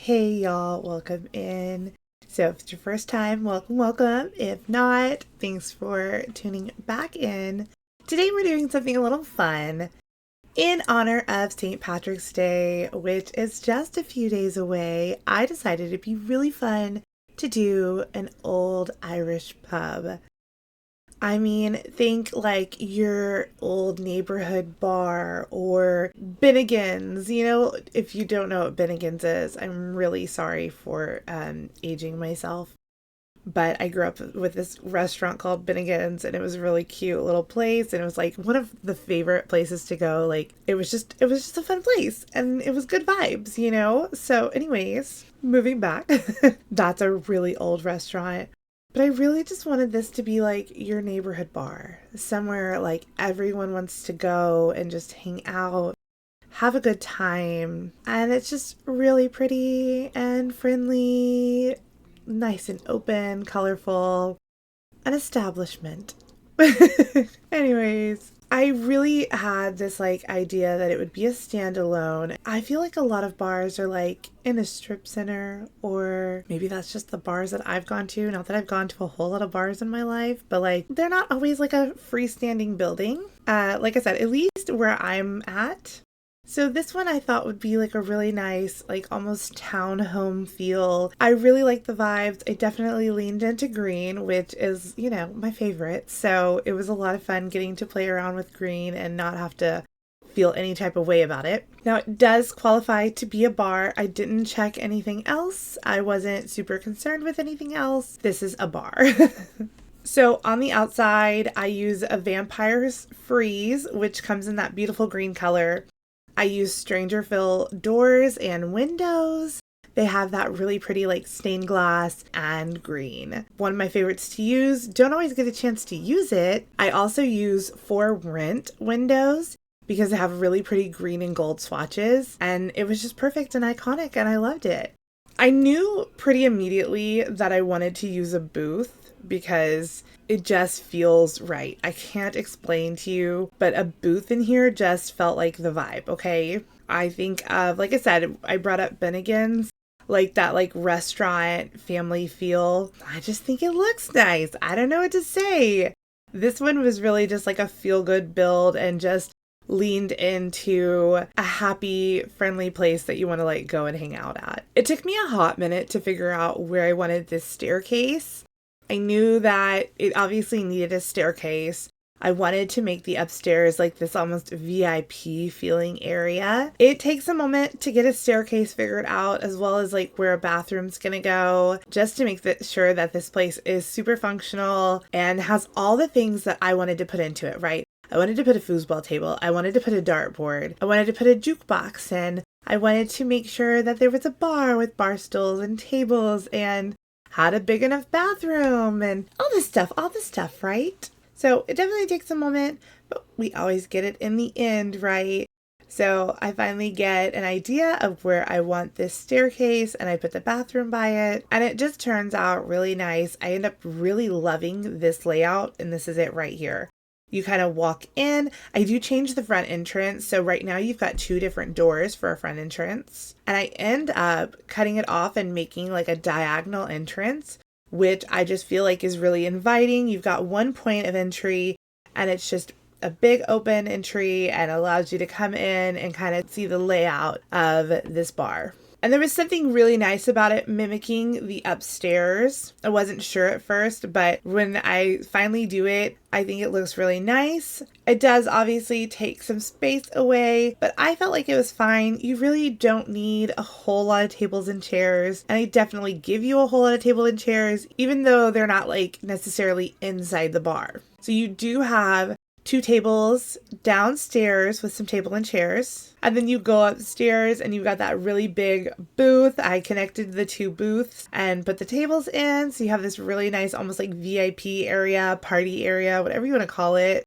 Hey y'all, welcome in. So if it's your first time, welcome. If not, thanks for tuning back in. Today we're doing something a little fun in honor of St. Patrick's Day, which is just a few days away. I decided it'd be really fun to do an old Irish pub. I mean, think like your old neighborhood bar or Bennigan's. If you don't know what Bennigan's is, I'm really sorry for aging myself. But I grew up with this restaurant called Bennigan's, and it was a really cute little place, and it was like one of the favorite places to go. Like it was just a fun place, and it was good vibes. So anyways, moving back. That's a really old restaurant. But I really just wanted this to be like your neighborhood bar, somewhere like everyone wants to go and just hang out, have a good time. And it's just really pretty and friendly, nice and open, colorful, an establishment. Anyways, I really had this idea that it would be a standalone. I feel like a lot of bars are like in a strip center, or maybe that's just the bars that I've gone to. Not that I've gone to a whole lot of bars in my life, but they're not always like a freestanding building. Like I said, at least where I'm at. So this one I thought would be like a really nice, like almost townhome feel. I really like the vibes. I definitely leaned into green, which is, my favorite. So it was a lot of fun getting to play around with green and not have to feel any type of way about it. Now it does qualify to be a bar. I didn't check anything else. I wasn't super concerned with anything else. This is a bar. So on the outside, I use a Vampire's Freeze, which comes in that beautiful green color. I use Stranger Fill doors and windows. They have that really pretty stained glass and green. One of my favorites to use. Don't always get a chance to use it. I also use For Rent windows because they have really pretty green and gold swatches. And it was just perfect and iconic and I loved it. I knew pretty immediately that I wanted to use a booth because it just feels right. I can't explain to you, but a booth in here just felt like the vibe, okay? I think of, like I said, I brought up Bennigan's, like that restaurant family feel. I just think it looks nice. I don't know what to say. This one was really just like a feel-good build and just leaned into a happy, friendly place that you want to go and hang out at. It took me a hot minute to figure out where I wanted this staircase. I knew that it obviously needed a staircase. I wanted to make the upstairs like this almost VIP feeling area. It takes a moment to get a staircase figured out, as well as where a bathroom's gonna go, just to make sure that this place is super functional and has all the things that I wanted to put into it, right? I wanted to put a foosball table. I wanted to put a dartboard. I wanted to put a jukebox in. I wanted to make sure that there was a bar with bar stools and tables and had a big enough bathroom and all this stuff, right? So it definitely takes a moment, but we always get it in the end, right? So I finally get an idea of where I want this staircase and I put the bathroom by it and it just turns out really nice. I end up really loving this layout and this is it right here. You kind of walk in. I do change the front entrance. So right now you've got 2 different doors for a front entrance. And I end up cutting it off and making a diagonal entrance, which I just feel is really inviting. You've got one point of entry and it's just a big open entry and allows you to come in and kind of see the layout of this bar. And there was something really nice about it mimicking the upstairs. I wasn't sure at first, but when I finally do it, I think it looks really nice. It does obviously take some space away, but I felt like it was fine. You really don't need a whole lot of tables and chairs. And I definitely give you a whole lot of tables and chairs, even though they're not necessarily inside the bar. So you do have 2 tables downstairs with some table and chairs. And then you go upstairs and you've got that really big booth. I connected the 2 booths and put the tables in. So you have this really nice, almost VIP area, party area, whatever you want to call it.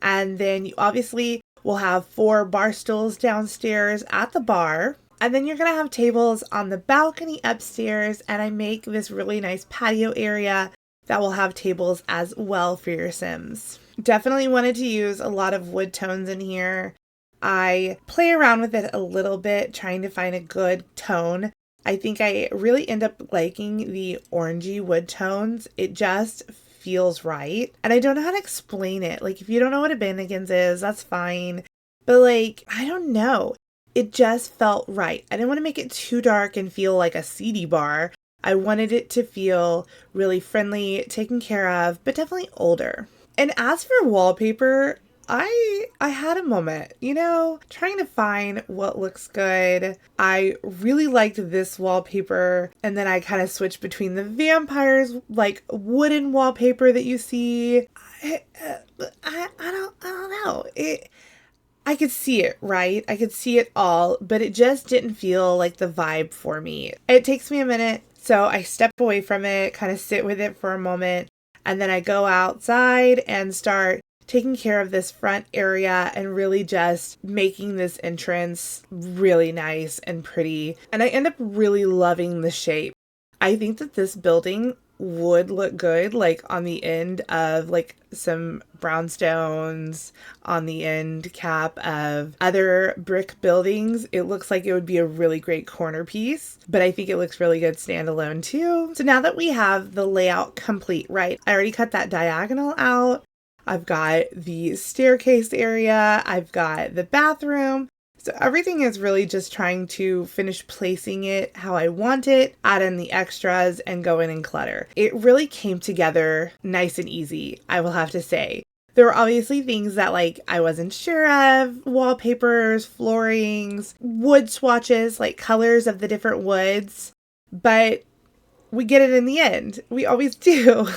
And then you obviously will have 4 bar stools downstairs at the bar. And then you're going to have tables on the balcony upstairs. And I make this really nice patio area that will have tables as well for your Sims. Definitely wanted to use a lot of wood tones in here. I play around with it a little bit, trying to find a good tone I think I really end up liking the orangey wood tones. It just feels right. And I don't know how to explain it. Like, if you don't know what a Bennigan's is, that's fine. But like, I don't know. It just felt right. I didn't want to make it too dark and feel like a seedy bar. I wanted it to feel really friendly, taken care of, but definitely older. And as for wallpaper, I had a moment, trying to find what looks good. I really liked this wallpaper, and then I kind of switched between the vampires, like wooden wallpaper that you see. I don't know. I could see it, right? I could see it all, but it just didn't feel like the vibe for me. It takes me a minute, so I step away from it, kind of sit with it for a moment, and then I go outside and start taking care of this front area and really just making this entrance really nice and pretty. And I end up really loving the shape. I think that this building would look good like on the end of like some brownstones, on the end cap of other brick buildings. It looks like it would be a really great corner piece, but I think it looks really good standalone too. So now that we have the layout complete, right? I already cut that diagonal out. I've got the staircase area. I've got the bathroom. So everything is really just trying to finish placing it how I want it, add in the extras, and go in and clutter. It really came together nice and easy, I will have to say. There were obviously things that like I wasn't sure of, wallpapers, floorings, wood swatches, like colors of the different woods, but we get it in the end. We always do.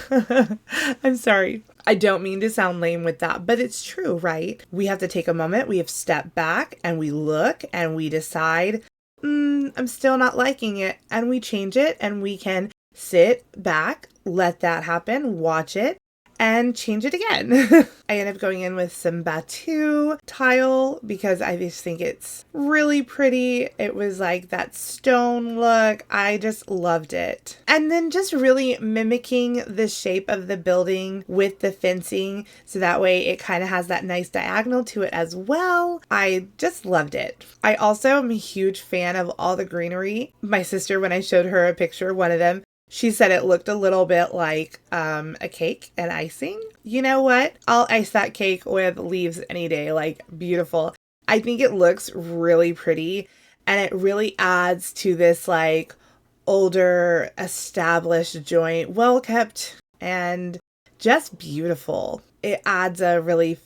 I'm sorry. I don't mean to sound lame with that, but it's true, right? We have to take a moment, we have to step back, and we look, and we decide, I'm still not liking it, and we change it, and we can sit back, let that happen, watch it, and change it again. I end up going in with some Batu tile because I just think it's really pretty. It was like that stone look. I just loved it. And then just really mimicking the shape of the building with the fencing so that way it kind of has that nice diagonal to it as well. I just loved it. I also am a huge fan of all the greenery. My sister, when I showed her a picture, one of them, she said it looked a little bit like a cake and icing. You know what? I'll ice that cake with leaves any day. Like, beautiful. I think it looks really pretty, and it really adds to this like older established joint, well kept and just beautiful. It adds a really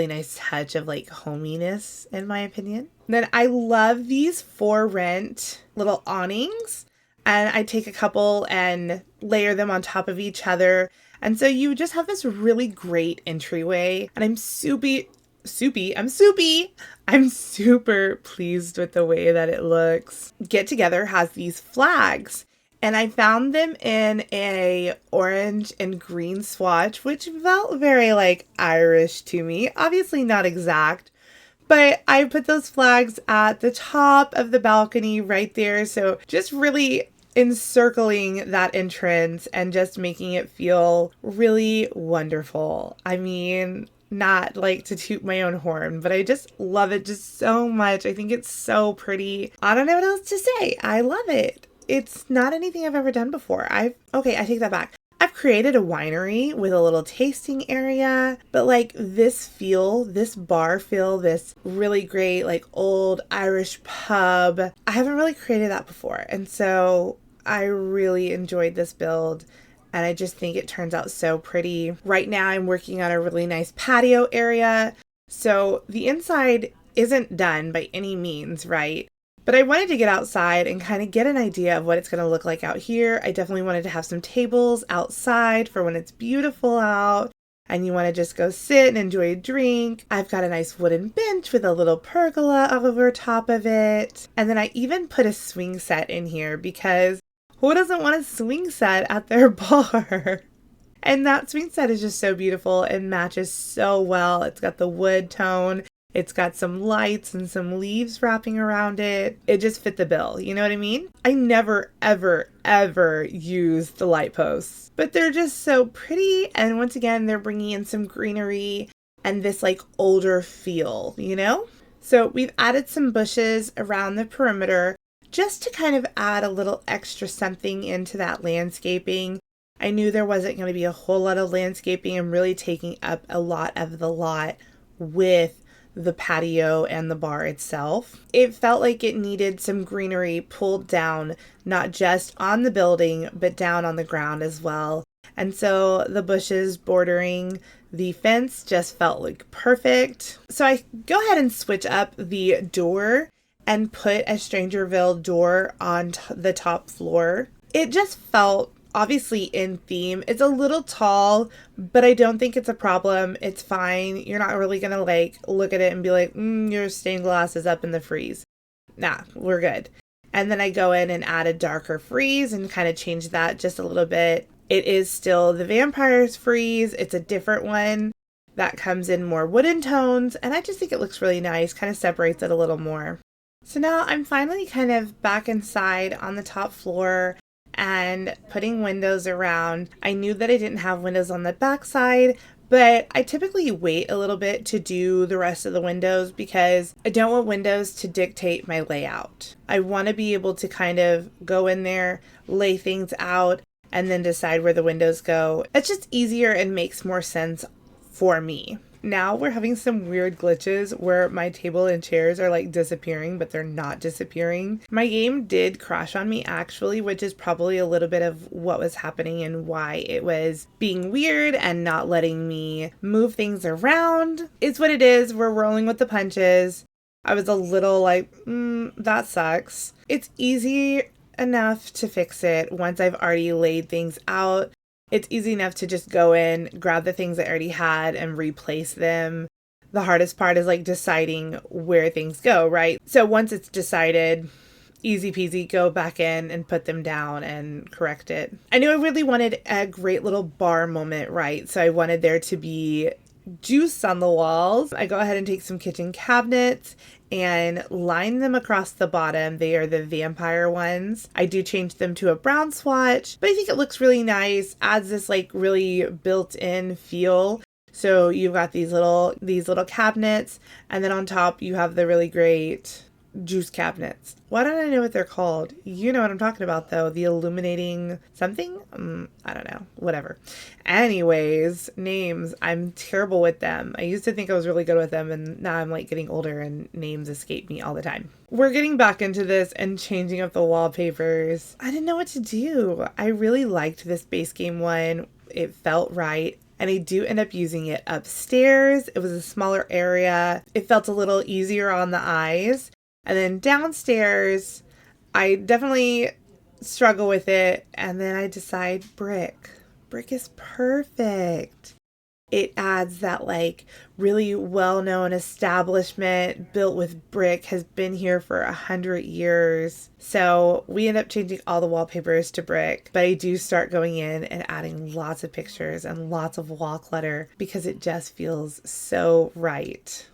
nice touch of like hominess, in my opinion. And then I love these for rent little awnings. And I take a couple and layer them on top of each other. And so you just have this really great entryway. And I'm super pleased with the way that it looks. Get Together has these flags. And I found them in a orange and green swatch, which felt very like Irish to me. Obviously not exact. But I put those flags at the top of the balcony right there. So just really encircling that entrance and just making it feel really wonderful. I mean, not like to toot my own horn, but I just love it just so much. I think it's so pretty. I don't know what else to say. I love it. It's not anything I've ever done before. I take that back. I've created a winery with a little tasting area, but like this bar feel, this really great like old Irish pub, I haven't really created that before. And so I really enjoyed this build, and I just think it turns out so pretty. Right now I'm working on a really nice patio area. So the inside isn't done by any means, right? But I wanted to get outside and kind of get an idea of what it's going to look like out here. I definitely wanted to have some tables outside for when it's beautiful out and you want to just go sit and enjoy a drink. I've got a nice wooden bench with a little pergola over top of it. And then I even put a swing set in here because who doesn't want a swing set at their bar? And that swing set is just so beautiful. It matches so well. It's got the wood tone. It's got some lights and some leaves wrapping around it. It just fit the bill. You know what I mean? I never, ever, ever use the light posts, but they're just so pretty. And once again, they're bringing in some greenery and this like older feel, you know? So we've added some bushes around the perimeter just to kind of add a little extra something into that landscaping. I knew there wasn't going to be a whole lot of landscaping and really taking up a lot of the lot with the patio and the bar itself. It felt like it needed some greenery pulled down, not just on the building, but down on the ground as well. And so the bushes bordering the fence just felt like perfect. So I go ahead and switch up the door and put a Strangerville door on the top floor. It just felt obviously in theme. It's a little tall, but I don't think it's a problem. It's fine. You're not really gonna like look at it and be like, your stained glass is up in the frieze. Nah, we're good. And then I go in and add a darker frieze and kind of change that just a little bit. It is still the Vampire's frieze. It's a different one that comes in more wooden tones, and I just think it looks really nice, kind of separates it a little more. So now I'm finally kind of back inside on the top floor and putting windows around. I knew that I didn't have windows on the back side, but I typically wait a little bit to do the rest of the windows because I don't want windows to dictate my layout. I want to be able to kind of go in there, lay things out, and then decide where the windows go. It's just easier and makes more sense for me. Now we're having some weird glitches where my table and chairs are like disappearing, but they're not disappearing. My game did crash on me actually, which is probably a little bit of what was happening and why it was being weird and not letting me move things around. It's what it is. We're rolling with the punches. I was a little like, that sucks. It's easy enough to fix it once I've already laid things out. It's easy enough to just go in, grab the things I already had and replace them. The hardest part is like deciding where things go, right? So once it's decided, easy peasy, go back in and put them down and correct it. I knew I really wanted a great little bar moment, right? So I wanted there to be juice on the walls. I go ahead and take some kitchen cabinets and line them across the bottom. They are the Vampire ones. I do change them to a brown swatch, but I think it looks really nice, adds this like really built-in feel. So you've got these little cabinets, and then on top you have the really great juice cabinets. Why don't I know what they're called? You know what I'm talking about though. The illuminating something? I don't know. Whatever. Anyways, names. I'm terrible with them. I used to think I was really good with them, and now I'm like getting older and names escape me all the time. We're getting back into this and changing up the wallpapers. I didn't know what to do. I really liked this base game one. It felt right. And I do end up using it upstairs. It was a smaller area. It felt a little easier on the eyes. And then downstairs, I definitely struggle with it. And then I decide brick. Brick is perfect. It adds that like really well-known establishment built with brick, has been here for 100 years. So we end up changing all the wallpapers to brick, but I do start going in and adding lots of pictures and lots of wall clutter because it just feels so right.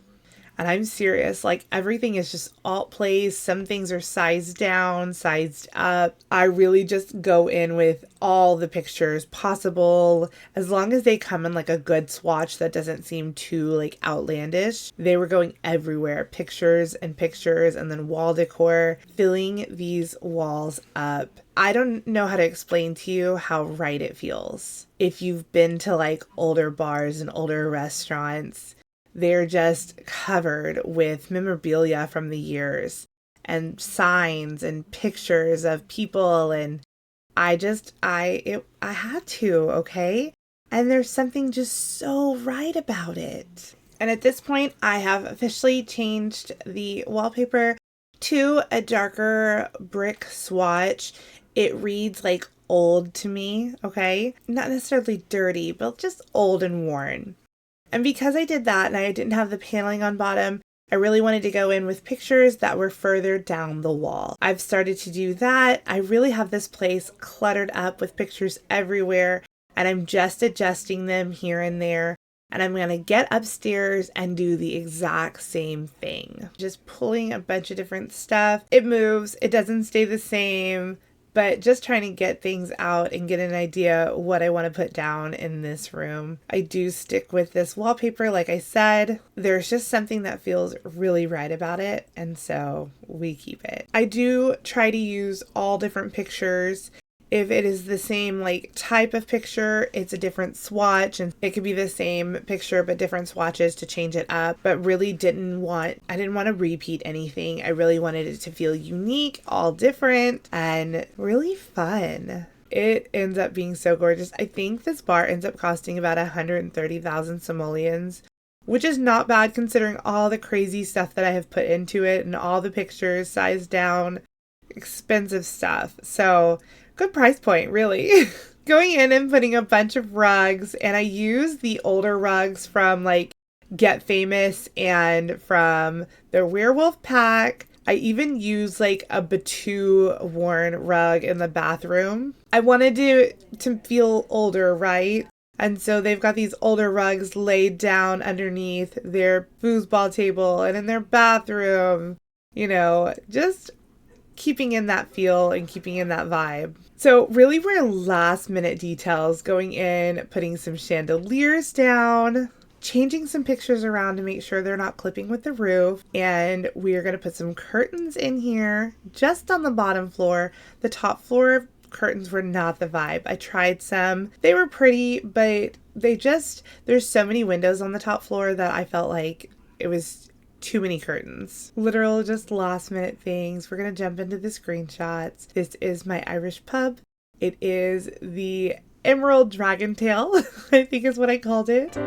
And I'm serious, like everything is just alt placed. Some things are sized down, sized up. I really just go in with all the pictures possible. As long as they come in like a good swatch that doesn't seem too like outlandish. They were going everywhere. Pictures and pictures, and then wall decor, filling these walls up. I don't know how to explain to you how right it feels. If you've been to like older bars and older restaurants, they're just covered with memorabilia from the years and signs and pictures of people. And I had to, okay? And there's something just so right about it. And at this point, I have officially changed the wallpaper to a darker brick swatch. It reads like old to me, okay? Not necessarily dirty, but just old and worn. And because I did that and I didn't have the paneling on bottom, I really wanted to go in with pictures that were further down the wall. I've started to do that. I really have this place cluttered up with pictures everywhere, and I'm just adjusting them here and there. And I'm going to get upstairs and do the exact same thing. Just pulling a bunch of different stuff. It moves. It doesn't stay the same. but just trying to get things out and get an idea what I want to put down in this room. I do stick with this wallpaper, like I said. There's just something that feels really right about it, and so we keep it. I do try to use all different pictures. If it is the same like type of picture, it's a different swatch, and it could be the same picture but different swatches to change it up. But really I didn't want to repeat anything. I really wanted it to feel unique, all different, and really fun. It ends up being so gorgeous. I think this bar ends up costing about 130,000 simoleons, which is not bad considering all the crazy stuff that I have put into it and all the pictures, sized down, expensive stuff. So good price point, really. Going in and putting a bunch of rugs, and I use the older rugs from like Get Famous and from the Werewolf Pack. I even use like a Batu worn rug in the bathroom. I wanted to feel older, right? And so they've got these older rugs laid down underneath their foosball table and in their bathroom, just keeping in that feel and keeping in that vibe. So really we're last minute details, going in, putting some chandeliers down, changing some pictures around to make sure they're not clipping with the roof. And we're going to put some curtains in here just on the bottom floor. The top floor curtains were not the vibe. I tried some. They were pretty, but there's so many windows on the top floor that I felt like it was too many curtains. Literal just last minute things. We're going to jump into the screenshots. This is my Irish pub. It is the Emerald Dragon Tail, I think is what I called it.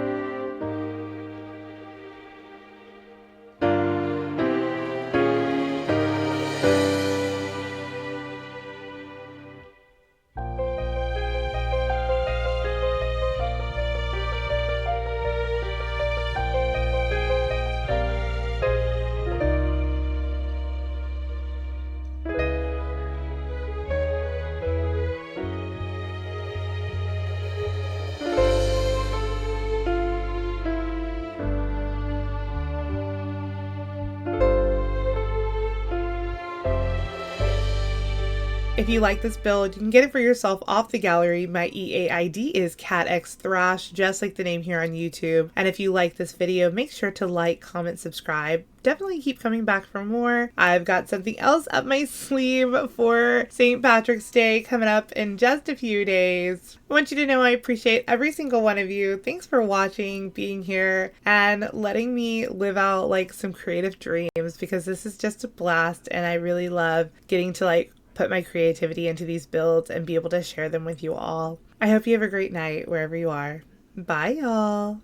If you like this build, you can get it for yourself off the gallery. My EA ID is katxthrash, just like the name here on YouTube. And if you like this video, make sure to like, comment, subscribe. Definitely keep coming back for more. I've got something else up my sleeve for St. Patrick's Day coming up in just a few days. I want you to know I appreciate every single one of you. Thanks for watching, being here, and letting me live out like some creative dreams, because this is just a blast and I really love getting to put my creativity into these builds and be able to share them with you all. I hope you have a great night wherever you are. Bye, y'all.